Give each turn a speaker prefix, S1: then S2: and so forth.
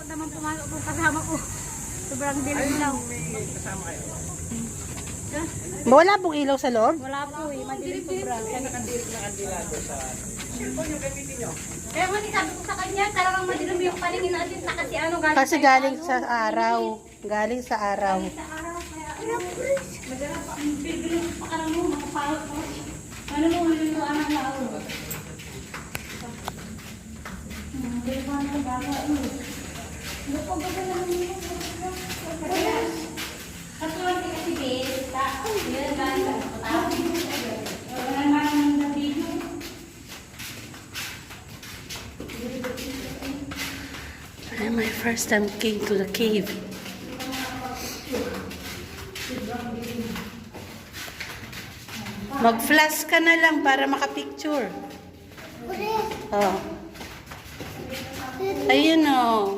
S1: Takot naman pumasok kung kasama ko. Sobrang dilim daw.
S2: May kasama kayo?
S3: Wala pong ilaw sa loob?
S1: Wala po eh, madilim sobrang.
S2: Nakandilado sa... Cellphone yung gamitin nyo.
S1: Kaya nga sabi ko sa kanya, talagang madilim yung paningin natin na kasi ano galing.
S3: Kasi galing sa araw. Galing sa araw.
S1: Sa araw, kaya madala pa, bibilis pa ka lang mo, makapahot mo. Ano mo, maluluan ang lao. Hindi pa ang baga, ano. Ano pa ba lang mo? Katulad ka kasi, Bes, yun ba, wala naman ang video.
S3: My first time came to the cave. Mag-flash ka na lang para makapicture. Oh. Ayun oh.